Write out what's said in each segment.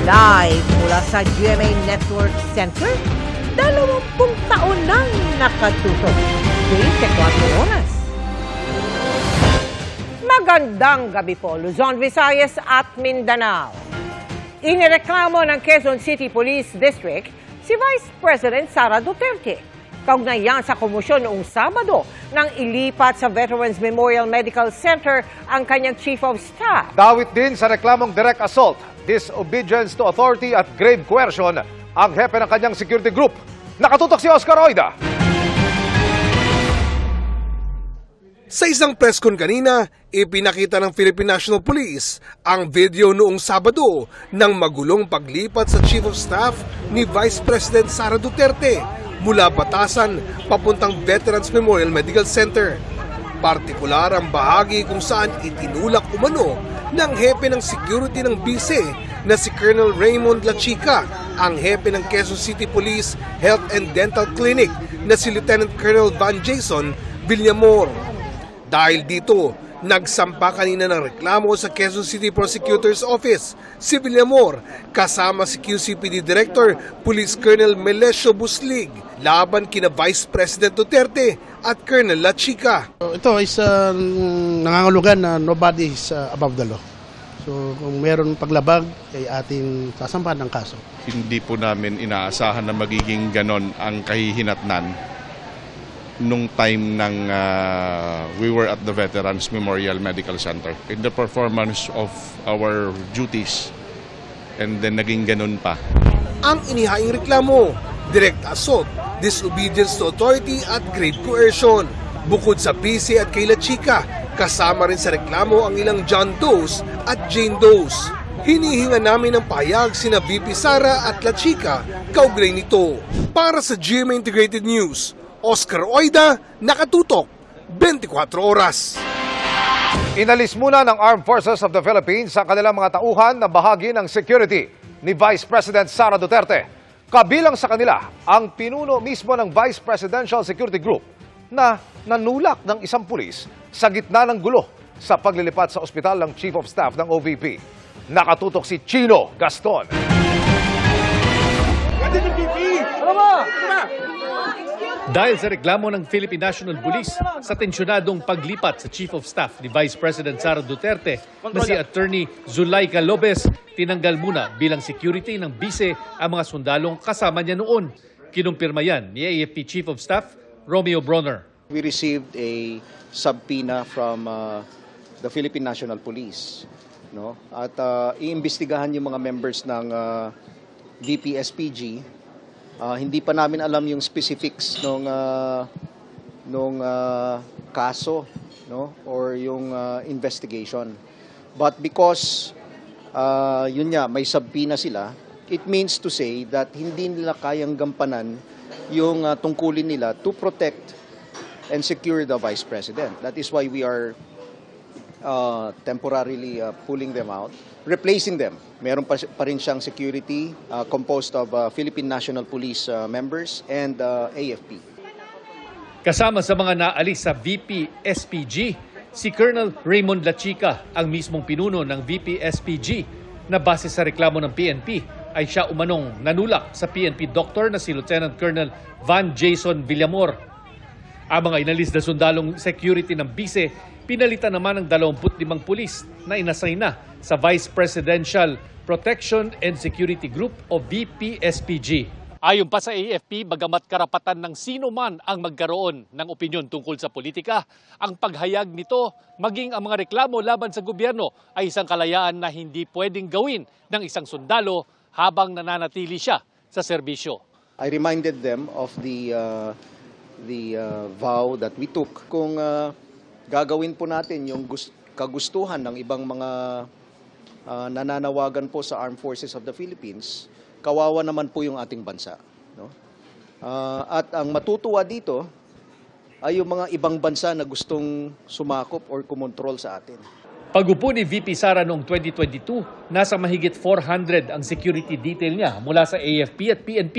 Live mula sa GMA Network Center, 20 taon nang nakatutok. 24 oras. Magandang gabi po, Luzon, Visayas at Mindanao. Inireklamo ng Quezon City Police District si Vice President Sara Duterte. Kaugnay yan sa komosyon noong Sabado nang ilipat sa Veterans Memorial Medical Center ang kanyang Chief of Staff. Dawit din sa reklamong direct assault, disobedience to authority at grave coercion ang hepe ng kanyang security group. Nakatutok si Oscar Oida. Sa isang press con kanina, ipinakita ng Philippine National Police ang video noong Sabado ng magulong paglipat sa Chief of Staff ni Vice President Sara Duterte mula Batasan papuntang Veterans Memorial Medical Center. Partikular ang bahagi kung saan itinulak umano ng hepe ng security ng bise na si Colonel Raymond Lachica, ang hepe ng Quezon City Police Health and Dental Clinic na si Lieutenant Colonel Van Jason Villamor. Dahil dito, nagsampa kanina ng reklamo sa Quezon City Prosecutor's Office si Villamor kasama si QCPD Director Police Colonel Melesio Buslig laban kina Vice President Duterte at Colonel Lachica. Ito is nangangulugan na nobody is above the law. So kung meron paglabag ay ating sasampahan ng kaso. Hindi po namin inaasahan na magiging ganon ang kahihinatnan nung time ng we were at the Veterans Memorial Medical Center. In the performance of our duties, and then naging ganun pa. Ang inihaing reklamo, direct assault, disobedience to authority at grave coercion. Bukod sa bise at kay Lachica, kasama rin sa reklamo ang ilang John Does at Jane Does. Hinihinga namin ng pahayag sina VP Sara at Lachica kaugnay nito. Para sa GMA Integrated News, Oscar Oida, nakatutok, 24 oras. Inalis muna ng Armed Forces of the Philippines sa kanilang mga tauhan na bahagi ng security ni Vice President Sara Duterte. Kabilang sa kanila ang pinuno mismo ng Vice Presidential Security Group na nanulak ng isang pulis sa gitna ng gulo sa paglilipat sa ospital ng Chief of Staff ng OVP. Nakatutok si Chino Gaston. Dahil sa reklamo ng Philippine National Police sa tensyonadong paglipat sa Chief of Staff ni Vice President Sara Duterte na si Attorney Zulaika Lopez, tinanggal muna bilang security ng bise ang mga sundalong kasama niya noon. Kinumpirma yan ni AFP Chief of Staff Romeo Bronner. We received a subpoena from the Philippine National Police, no? At iimbestigahan yung mga members ng VP-SPG. Hindi pa namin alam yung specifics nung kaso, no, or yung investigation. But because yun nga, may subpoena sila, it means to say that hindi nila kayang gampanan yung tungkulin nila to protect and secure the Vice President. That is why we are temporarily pulling them out, replacing them. Meron pa rin siyang security composed of Philippine National Police members and AFP. Kasama sa mga naalis sa VP-SPG, si Colonel Raymond Lachica, ang mismong pinuno ng VP-SPG na base sa reklamo ng PNP ay siya umanong nanulak sa PNP doctor na si Lieutenant Colonel Van Jason Villamor. Ang mga inalis na sundalong security ng bise, pinalitan naman ng 25 pulis na inassign na sa Vice Presidential Protection and Security Group o VP-SPG. Ayon pa sa AFP, bagamat karapatan ng sino man ang magkaroon ng opinyon tungkol sa politika, ang paghayag nito, maging ang mga reklamo laban sa gobyerno ay isang kalayaan na hindi pwedeng gawin ng isang sundalo habang nananatili siya sa serbisyo. I reminded them of the vow that we took. Kung gagawin po natin yung kagustuhan ng ibang mga nananawagan po sa Armed Forces of the Philippines, kawawa naman po yung ating bansa, no? At ang matutuwa dito ay yung mga ibang bansa na gustong sumakop or kumontrol sa atin. Pag-upo ni VP Sara noong 2022, nasa mahigit 400 ang security detail niya mula sa AFP at PNP.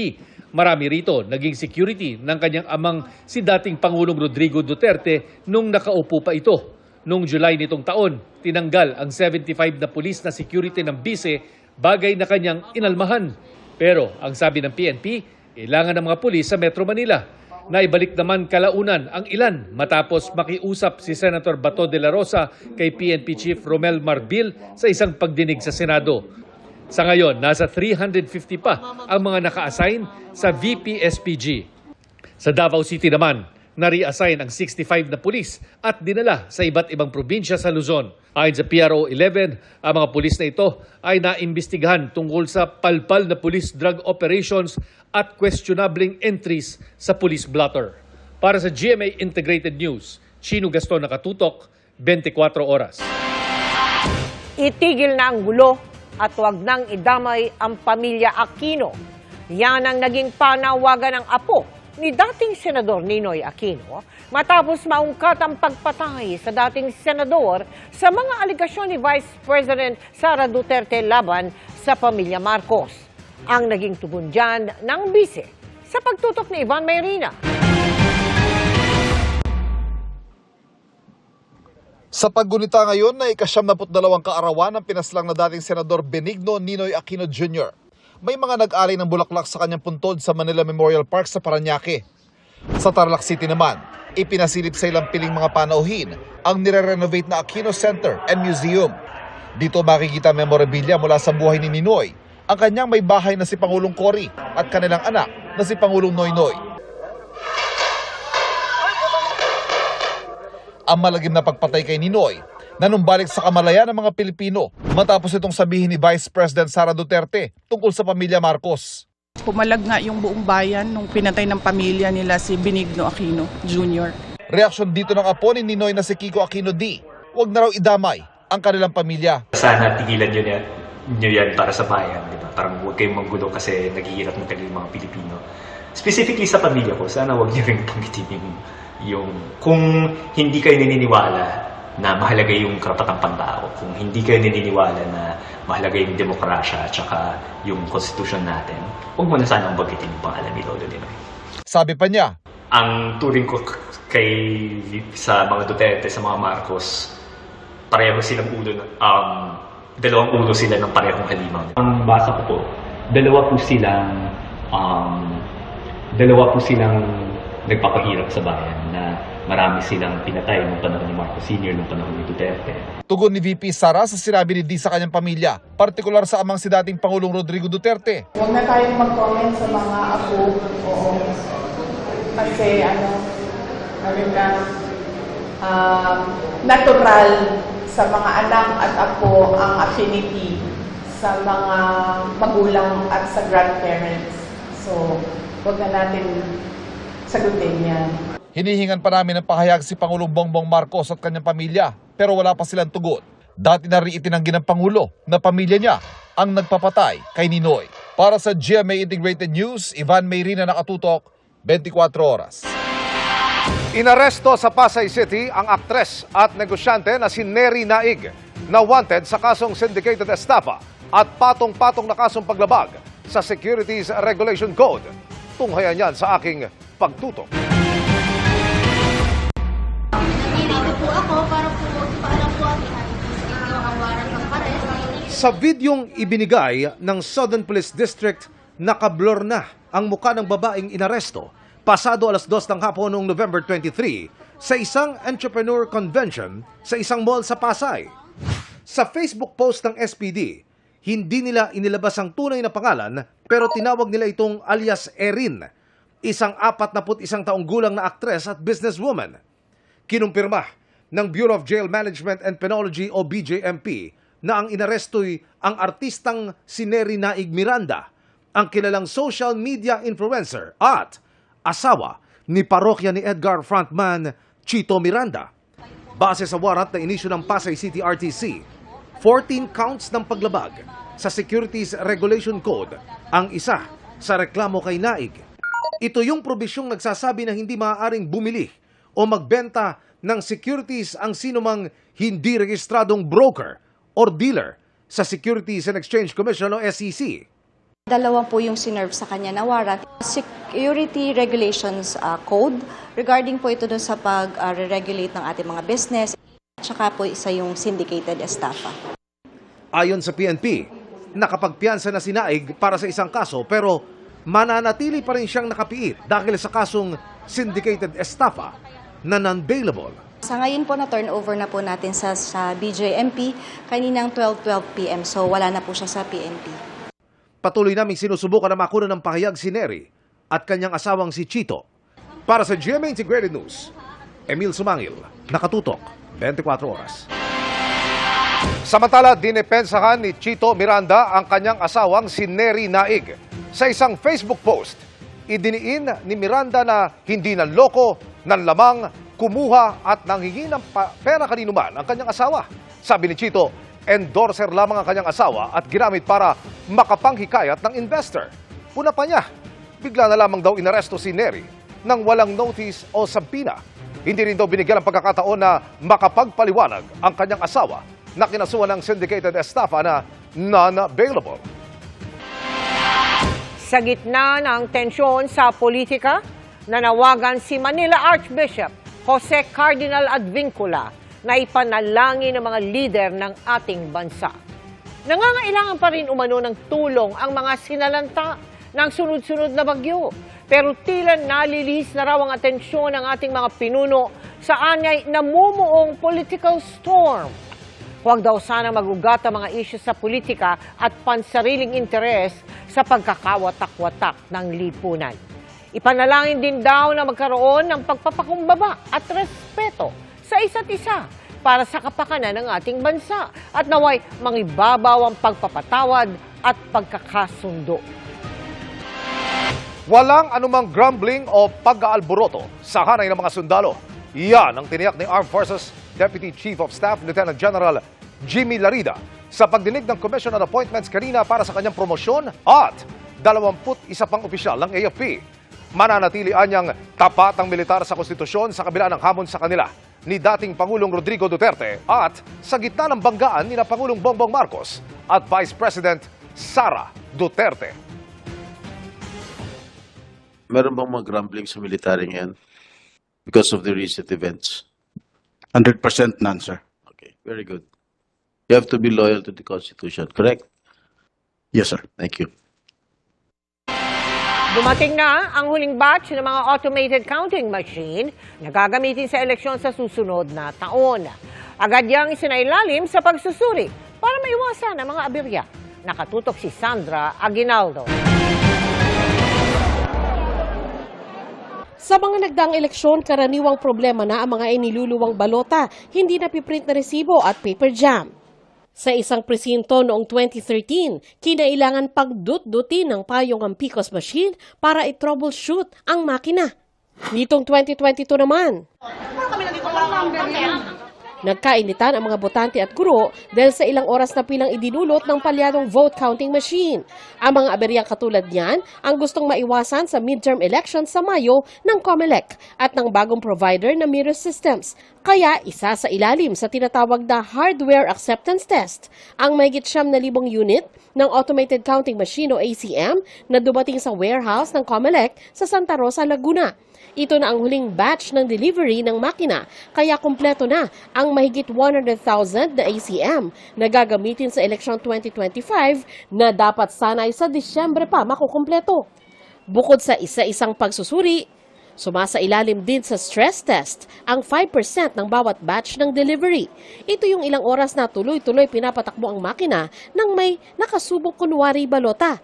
Marami rito naging security ng kanyang amang si dating Pangulong Rodrigo Duterte nung nakaupo pa ito. Noong July nitong taon, tinanggal ang 75 na pulis na security ng bise bagay na kanyang inalmahan. Pero ang sabi ng PNP, kailangan ng mga pulis sa Metro Manila. Naibalik naman kalaunan ang ilan matapos makiusap si Senator Bato de la Rosa kay PNP Chief Romel Marbil sa isang pagdinig sa Senado. Sa ngayon, nasa 350 pa ang mga naka-assign sa VP-SPG. Sa Davao City naman, na-reassign ang 65 na pulis at dinala sa iba't ibang probinsya sa Luzon. Ayon sa PRO 11, ang mga pulis na ito ay naimbestigahan tungkol sa palpal na police drug operations at questionabling entries sa police blotter. Para sa GMA Integrated News, Chino Gaston Nakatutok, 24 oras. Itigil na ang gulo at huwag nang idamay ang pamilya Aquino. Yan ang naging panawagan ng apo ni dating Senador Ninoy Aquino matapos maungkat ang pagpatay sa dating senador sa mga aligasyon ni Vice President Sara Duterte laban sa pamilya Marcos. Ang naging tugon dyan ng bise sa pagtutok ni Ivan Mayrina. Sa paggunita ngayon na ika-72 kaarawan ng pinaslang na dating Senador Benigno Ninoy Aquino Jr., may mga nag-alay ng bulaklak sa kanyang puntod sa Manila Memorial Park sa Parañaque. Sa Tarlac City naman, ipinasilip sa ilang piling mga panauhin ang nire-renovate na Aquino Center and Museum. Dito makikita memorabilia mula sa buhay ni Ninoy, ang kanyang may bahay na si Pangulong Cory at kanilang anak na si Pangulong Noynoy. Ang malagim na pagpatay kay Ninoy nanumbalik sa kamalayan ng mga Pilipino matapos itong sabihin ni Vice President Sara Duterte tungkol sa pamilya Marcos. Pumalag nga yung buong bayan nung pinatay ng pamilya nila si Benigno Aquino Jr. Reaksyon dito ng apo ni Ninoy na si Kiko Aquino D. Huwag na raw idamay ang kanilang pamilya. Sana tigilan nyo yan para sa bayan, di ba? Parang huwag kayong manggulo kasi naghihirap ng talagang mga Pilipino. Specifically sa pamilya ko, sana huwag nyo rin panggitin yung kung hindi kayo naniniwala na mahalaga yung karapatang pantao, kung hindi kayo naniniwala na mahalaga yung demokrasya at saka yung konstitusyon natin, huwag mo na sanang bagitin yung pangalan ni Lolo Ninoy. Sabi pa niya, ang turing ko sa mga Duterte, sa mga Marcos, pareho silang ulo, dalawang ulo sila ng parehong halimaw. Ang basa ko po, dalawa po silang nagpapahirap sa bayan na marami silang pinatay nung panahon ni Marcos Sr., nung panahon ni Duterte. tugon ni VP Sara sa sinabi ni D sa kanyang pamilya, partikular sa amang si dating Pangulong Rodrigo Duterte. Huwag na tayong mag-comment sa mga apo. Oo. Kasi natural sa mga anak at apo ang affinity sa mga magulang at sa grandparents. So, huwag na natin sagutin yan. Hinihingan pa namin ng pahayag si Pangulong Bongbong Marcos at kanyang pamilya, pero wala pa silang tugon. Dati na rin itinanggi ng Pangulo na pamilya niya ang nagpapatay kay Ninoy. Para sa GMA Integrated News, Ivan Mayrina, Nakatutok, 24 oras. Inaresto sa Pasay City ang aktres at negosyante na si Neri Naig na wanted sa kasong syndicated estafa at patong-patong na kasong paglabag sa Securities Regulation Code. Tunghayan yan sa aking pagtutok. Nandito po ako para po paalam po ang warrant ng arrest. Sa videong ibinigay ng Southern Police District, nakablur na ang mukha ng babaeng inaresto pasado alas 2 ng hapon noong November 23 sa isang entrepreneur convention sa isang mall sa Pasay. Sa Facebook post ng SPD, hindi nila inilabas ang tunay na pangalan pero tinawag nila itong alias Erin, isang 41 taong gulang na aktres at businesswoman. Kinumpirma ng Bureau of Jail Management and Penology o BJMP na ang inaresto'y ang artistang si Neri Naig Miranda, ang kilalang social media influencer at asawa ni parokya ni Edgar frontman Chito Miranda. Base sa warrant na inisyu ng Pasay City RTC, 14 counts ng paglabag sa Securities Regulation Code ang isa sa reklamo kay Naig. Ito yung probisyong nagsasabi na hindi maaaring bumili o magbenta ng securities ang sinumang hindi registradong broker or dealer sa Securities and Exchange Commission o SEC. Dalawa po yung sinerve sa kanya na warrant. Security Regulations Code regarding po ito doon sa pag-regulate ng ating mga business. Tsaka po isa yung syndicated estafa. Ayon sa PNP, nakapagpiyansa na si Naig para sa isang kaso pero mananatili pa rin siyang nakapiit dahil sa kasong syndicated estafa na non-bailable. Sa ngayon po na turnover na po natin sa BJMP kaninang 12:12 p.m. So wala na po siya sa PNP. Patuloy naming sinusubukan na makuha ng pahayag si Neri at kanyang asawang si Chito. Para sa GMA Integrated News, Emil Sumangil, Nakatutok, 24 Oras. Samantala, dinepensahan ni Chito Miranda ang kanyang asawang si Neri Naig. Sa isang Facebook post, idiniin ni Miranda na hindi nanloko, nanlamang, kumuha at nanghingi ng pera kanino man ang kanyang asawa. Sabi ni Chito, endorser lamang ang kanyang asawa at ginamit para makapanghikayat ng investor. Puna pa niya, bigla na lamang daw inaresto si Neri nang walang notice o sabina. Hindi rin daw binigyan ng pagkakataon na makapagpaliwanag ang kanyang asawa na kinasuhan ng syndicated estafa na non-bailable. Sa gitna ng tensyon sa politika, nanawagan si Manila Archbishop Jose Cardinal Advincula na ipanalangin ng mga lider ng ating bansa. Nangangailangan pa rin umano ng tulong ang mga sinalanta ng sunod-sunod na bagyo. Pero tila nalilihis na raw ang atensyon ng ating mga pinuno sa anyay namumuong political storm. Huwag daw sana magugat ang mga isyu sa politika at pansariling interes sa pagkakawatak-watak ng lipunan. Ipanalangin din daw na magkaroon ng pagpapakumbaba at respeto sa isa't isa para sa kapakanan ng ating bansa at naway mangibabaw ang pagpapatawad at pagkakasundo. Walang anumang grumbling o pag-aalboroto sa hanay ng mga sundalo. Yan ang tiniyak ni Armed Forces Deputy Chief of Staff Lieutenant General Jimmy Larida sa pagdinig ng Commission on Appointments kanina para sa kanyang promosyon at 21 pang opisyal ng AFP. Mananatili anyang tapat ang militar sa konstitusyon sa kabila ng hamon sa kanila ni dating Pangulong Rodrigo Duterte at sa gitna ng banggaan ni na Pangulong Bongbong Marcos at Vice President Sara Duterte. Meron bang mga grumbling sa military ngayon because of the recent events? 100% none, sir. Okay, very good. You have to be loyal to the Constitution, correct? Yes, sir. Thank you. Dumating na ang huling batch ng mga automated counting machine na gagamitin sa eleksyon sa susunod na taon. Agad yang isinailalim sa pagsusuri para maiwasan ang mga aberya. Nakatutok si Sandra Aguinaldo. Sa mga nagdaang eleksyon, karaniwang problema na ang mga iniluluwang balota, hindi napiprint na resibo at paper jam. Sa isang presinto noong 2013, kinailangan pagdut-dutin ng payong ang PCOS machine para i-troubleshoot ang makina. Nitong 2022 naman, nagkainitan ang mga botante at guro dahil sa ilang oras na pilang idinulot ng palyadong vote counting machine. Ang mga aberyang katulad niyan ang gustong maiwasan sa midterm elections sa Mayo ng COMELEC at ng bagong provider na Mirror Systems. Kaya isa sa ilalim sa tinatawag na hardware acceptance test ang mahigit 9,000 unit ng automated counting machine o ACM na dumating sa warehouse ng COMELEC sa Santa Rosa, Laguna. Ito na ang huling batch ng delivery ng makina, kaya kumpleto na ang mahigit 100,000 na ACM na gagamitin sa eleksyon 2025 na dapat sanay sa Disyembre pa makukumpleto. Bukod sa isa-isang pagsusuri, sumasailalim din sa stress test ang 5% ng bawat batch ng delivery. Ito yung ilang oras na tuloy-tuloy pinapatakbo ang makina nang may nakasubok kunwari balota.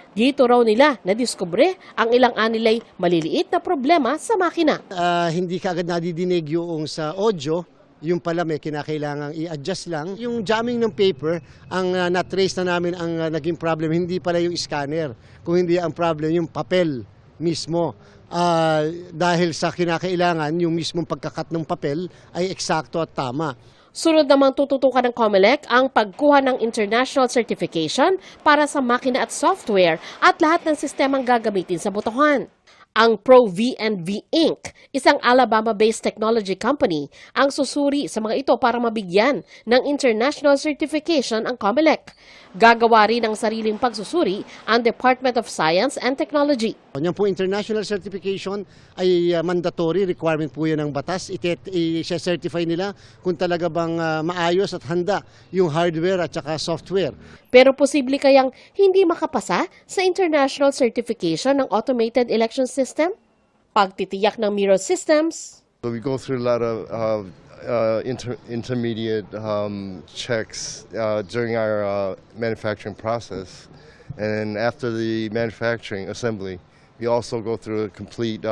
Dito raw nila nadiskubre ang ilang anilay maliliit na problema sa makina. Hindi kaagad nadidinig yung sa audio, yung pala may kinakailangang i-adjust lang. Yung jamming ng paper, ang na-trace na namin ang naging problem, hindi pala yung scanner, kung hindi ang problem yung papel mismo. Dahil sa kinakailangan, yung mismong pagkakat ng papel ay eksakto at tama. Sunod namang tututukan ng COMELEC ang pagkuha ng international certification para sa makina at software at lahat ng sistemang gagamitin sa botohan. Ang ProVNV Inc., isang Alabama-based technology company, ang susuri sa mga ito para mabigyan ng international certification ang COMELEC. Gagawa rin ng sariling pagsusuri ang Department of Science and Technology. Yan po international certification ay mandatory requirement po yan ng batas. I-certify nila kung talaga bang maayos at handa yung hardware at saka software. Pero posible kayang hindi makapasa sa international certification ng automated election system? Pagtitiyak ng mirror systems. So we go through a lot of intermediate checks during our manufacturing process. And after the manufacturing assembly, we also go through a complete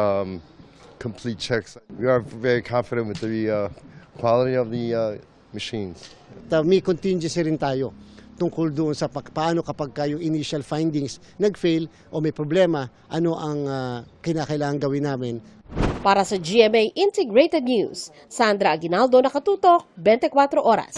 checks. We are very confident with the quality of the machines. May contingency rin tayo tungkol doon sa paano kapag yung initial findings nag-fail o may problema, ano ang kinakailangan gawin namin. Para sa GMA Integrated News, Sandra Aguinaldo, Nakatutok, 24 Oras.